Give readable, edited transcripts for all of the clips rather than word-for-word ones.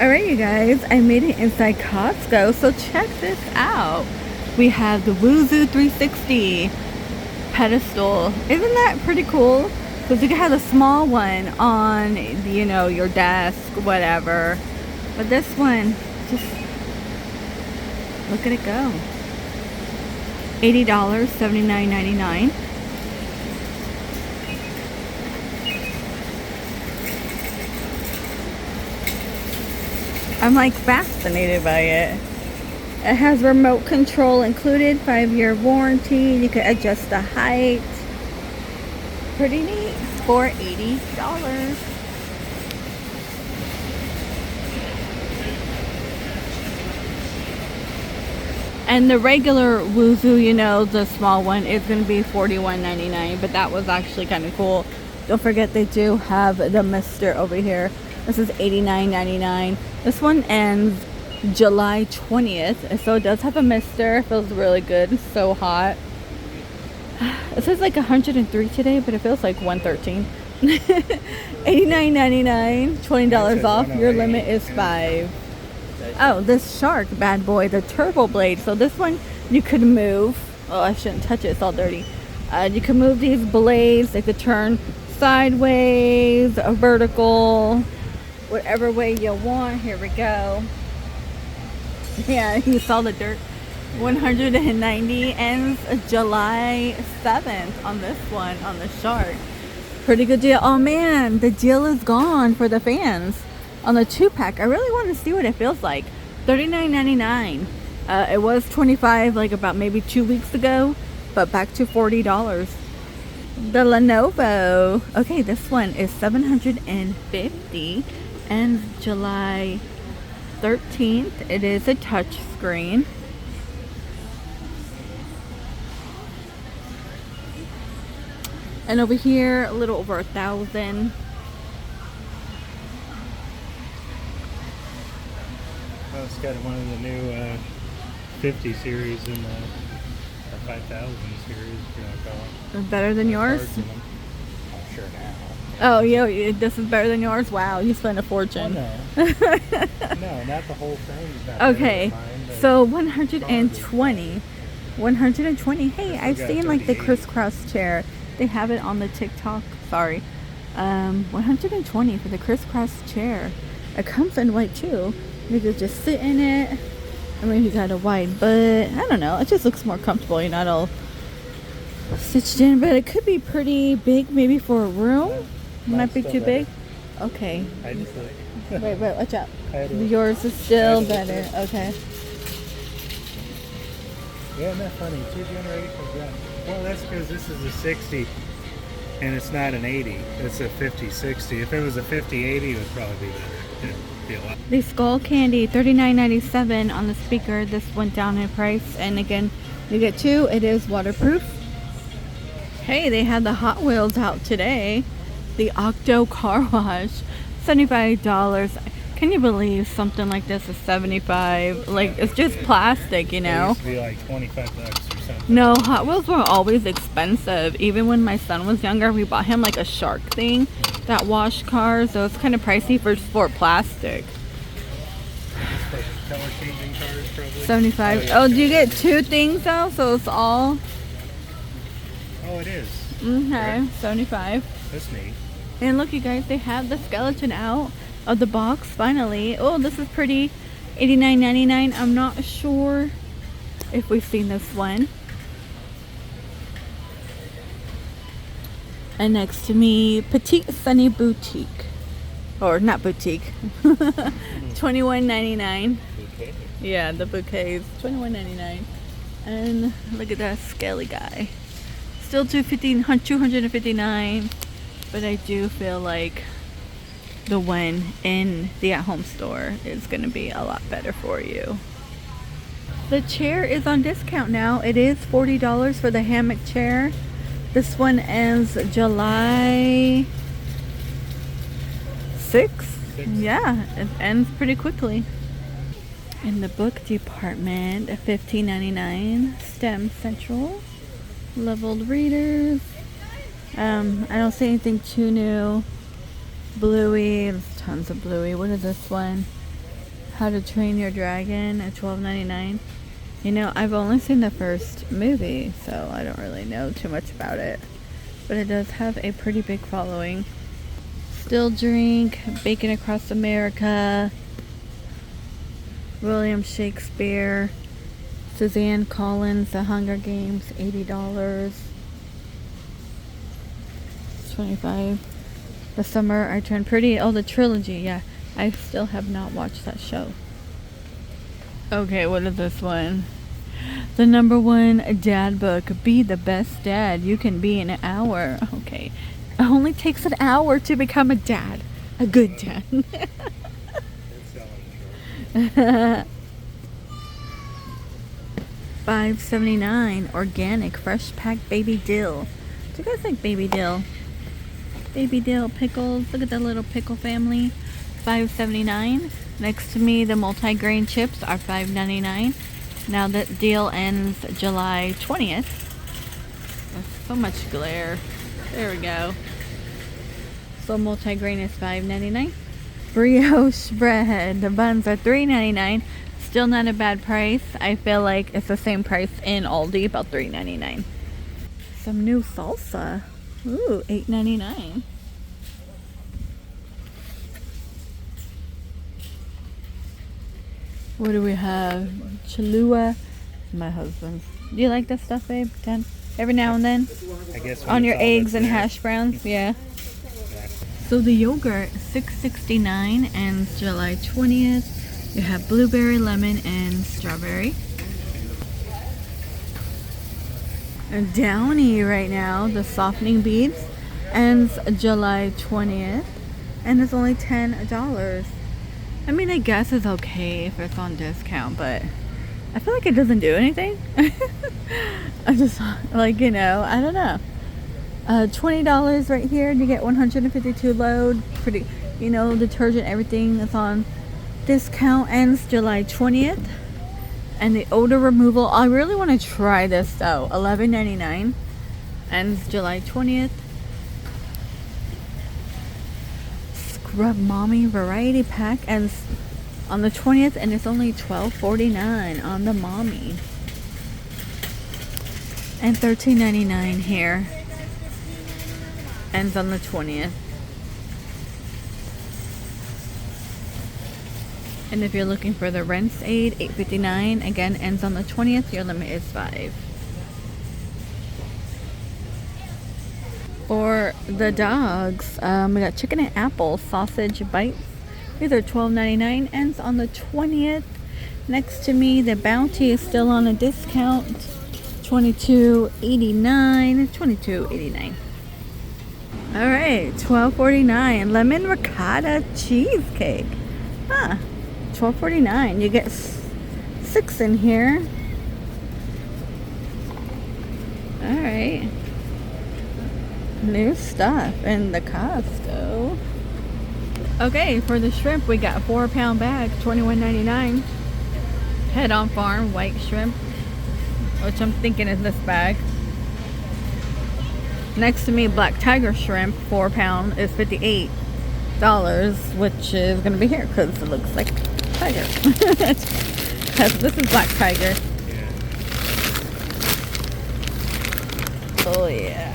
Alright, you guys, I made it inside Costco, so check this out. We have the Wuzu 360 pedestal. Isn't that pretty cool? Because you can have the small one on, you know, your desk, whatever. But this one, just look at it go. $80, $79.99. I'm like fascinated by it. It has remote control included, 5-year warranty. You can adjust the height. Pretty neat for $80. And the regular Wuzu, you know, the small one, is going to be $41.99. But that was actually kind of cool. Don't forget they do have the mister over here. This is $89.99. This one ends July 20th. So it does have a mister. It feels really good. It's so hot. It says like 103 today, but it feels like 113. $89.99. $20 off. Your limit is 5. Oh, this Shark bad boy, the turbo blade. So this one you could move. Oh, I shouldn't touch it. It's all dirty. You can move these blades. They could turn sideways, vertical, whatever way you want. Here we go. Yeah, you saw the dirt. 190 ends July 7th on this one, on the Shark. Pretty good deal. Oh man, the deal is gone for the fans on the 2-pack. I really want to see what it feels like. $39.99. It was $25 like about maybe 2 weeks ago, but back to $40. The Lenovo. Okay, this one is $750 and July 13th. It is a touch screen. And over here, a little over 1,000. Well, it's got one of the new 50 series in the 5000 series, if you want to call it. Better than yours? I'm sure now. Oh, yeah, this is better than yours? Wow, you spent a fortune. Oh, no. No, not the whole thing. Okay, so 120. 120. Hey, I've seen like the crisscross chair. They have it on the TikTok. Sorry. 120 for the crisscross chair. It comes in white too. You could just sit in it. I mean, you got a wide butt. I don't know. It just looks more comfortable. You're not all stitched in, but it could be pretty big, maybe for a room. Might be too big. Okay. Wait, watch out. Yours is still better. Okay. Yeah, isn't that funny? 2 generations down. Well, that's because this is a 60 and it's not an 80. It's a 50-60. If it was a 50-80, it would probably be better. It'd be a lot. The Skull Candy, $39.97 on the speaker. This went down in price. And again, you get 2. It is waterproof. Hey, they had the Hot Wheels out today. The Octo Car Wash, $75. Can you believe something like this is $75? Like, it's just plastic, you know? It used to be like $25 or something. No, Hot Wheels were always expensive. Even when my son was younger, we bought him like a shark thing that washed cars. So it's kind of pricey for sport plastic. Color changing cars, probably. 75. Oh, do you get 2 things though? So it's all. Oh, it is. Okay, 75. That's neat. And look, you guys, they have the skeleton out of the box finally. Oh, this is pretty. $89.99. I'm not sure if we've seen this one. And next to me, Petite Sunny Boutique. Or not boutique. $21.99. Okay. Yeah, the bouquets. $21.99. And look at that scaly guy. Still $259. But I do feel like the one in the at-home store is going to be a lot better for you. The chair is on discount now. It is $40 for the hammock chair. This one ends July 6th. Yeah, it ends pretty quickly. In the book department, $15.99. STEM Central. Leveled readers. I don't see anything too new. Bluey, there's tons of Bluey. What is this one? How to Train Your Dragon at $12.99. You know, I've only seen the first movie, so I don't really know too much about it. But it does have a pretty big following. Still Drink, Bacon Across America, William Shakespeare, Suzanne Collins, The Hunger Games, $80. $25. The Summer I Turned Pretty. Oh, the trilogy, yeah. I still have not watched that show. Okay, what is this one? The #1 dad book. Be the best dad you can be in an hour. Okay. It only takes an hour to become a dad. A good dad. $5.79. Organic fresh packed baby dill. Do you guys like baby dill? Baby dill pickles. Look at the little pickle family. $5.79. Next to me, the multi-grain chips are $5.99. Now that deal ends July 20th. There's so much glare. There we go. So multi-grain is $5.99. Brioche bread. The buns are $3.99. Still not a bad price. I feel like it's the same price in Aldi, about $3.99. Some new salsa. Ooh, $8.99. What do we have? Cholula. My husband. Do you like this stuff, babe? Every now and then? I guess on your eggs and hash browns? Yeah. So the yogurt, $6.69 and July 20th. You have blueberry, lemon, and strawberry. And Downy right now, the softening beads, ends July 20th. And it's only $10. I mean, I guess it's okay if it's on discount, but I feel like it doesn't do anything. I just, like, you know, I don't know. $20 right here, and you get 152 load. Pretty, you know, detergent, everything is on discount. Ends July 20th. And the odor removal, I really want to try this though. $11.99. Ends July 20th. Scrub Mommy variety pack ends on the 20th, and it's only $12.49 on the Mommy. And $13.99 here. Ends on the 20th. And if you're looking for the Rinse Aid, $8.59. Again, ends on the 20th. Your limit is $5. For the dogs, we got chicken and apple sausage bites. These are $12.99. Ends on the 20th. Next to me, the Bounty is still on a discount. $22.89. $22.89. All right, $12.49. Lemon ricotta cheesecake. Huh. $12.49. You get 6 in here. All right. New stuff in the Costco. Okay, for the shrimp, we got a 4-pound bag, $21.99. Head on Farm white shrimp, which I'm thinking is this bag. Next to me, Black Tiger shrimp, 4-pound, is $58, which is gonna be here because it looks like tiger. Because this is Black Tiger. Oh yeah.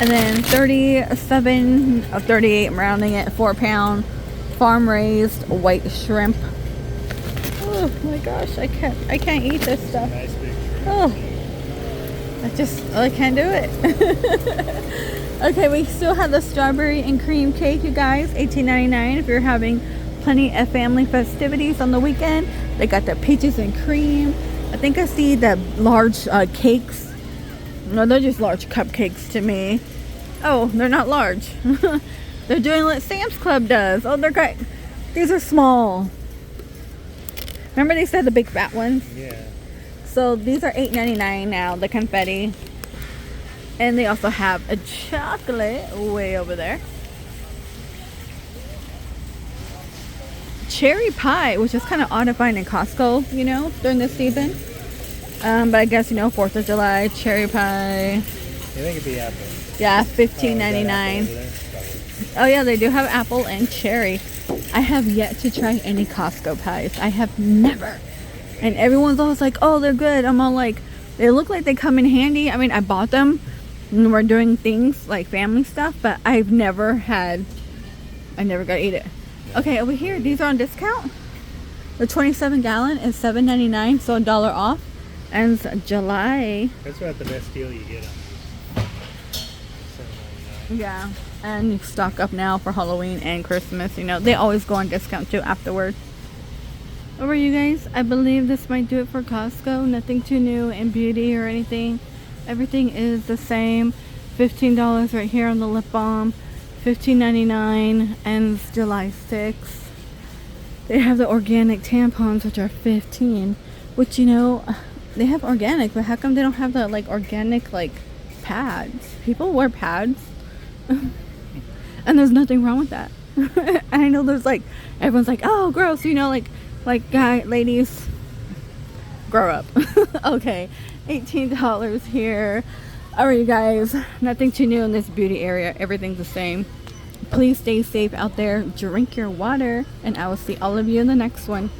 And then 37 of 38, I'm rounding it, 4-pound farm raised white shrimp. Oh my gosh, I can't eat this stuff. Nice big shrimp. Oh, I can't do it. Okay, we still have the strawberry and cream cake, you guys, $18.99 if you're having plenty of family festivities on the weekend. They got the peaches and cream. I think I see the large cakes. No, they're just large cupcakes to me. Oh, they're not large. They're doing what Sam's Club does. Oh, they're great. These are small. Remember they said the big fat ones? Yeah. So these are $8.99 now, the confetti. And they also have a chocolate way over there. Cherry pie, which is kind of odd to find in Costco, you know, during this season. But I guess, you know, 4th of July, cherry pie. I think it'd be apple. Yeah, $15.99. Oh yeah, they do have apple and cherry. I have yet to try any Costco pies. I have never. And everyone's always like, oh, they're good. I'm all like, they look like they come in handy. I mean, I bought them when we're doing things like family stuff, but I never got to eat it. Okay, over here, these are on discount. The 27 gallon is $7.99, so $1 off. And July. That's about the best deal you get on these. $7.99. Yeah, and you stock up now for Halloween and Christmas. You know, they always go on discount too afterwards. Over you guys, I believe this might do it for Costco. Nothing too new in beauty or anything. Everything is the same. $15 right here on the lip balm. $15.99, ends July 6th. They have the organic tampons, which are $15. Which, you know, they have organic, but how come they don't have the like organic like pads? People wear pads. And there's nothing wrong with that. And I know there's like, everyone's like, oh, gross, you know, like ladies, grow up. Okay, $18 here. Alright, you guys, nothing too new in this beauty area. Everything's the same. Please stay safe out there, drink your water, and I will see all of you in the next one.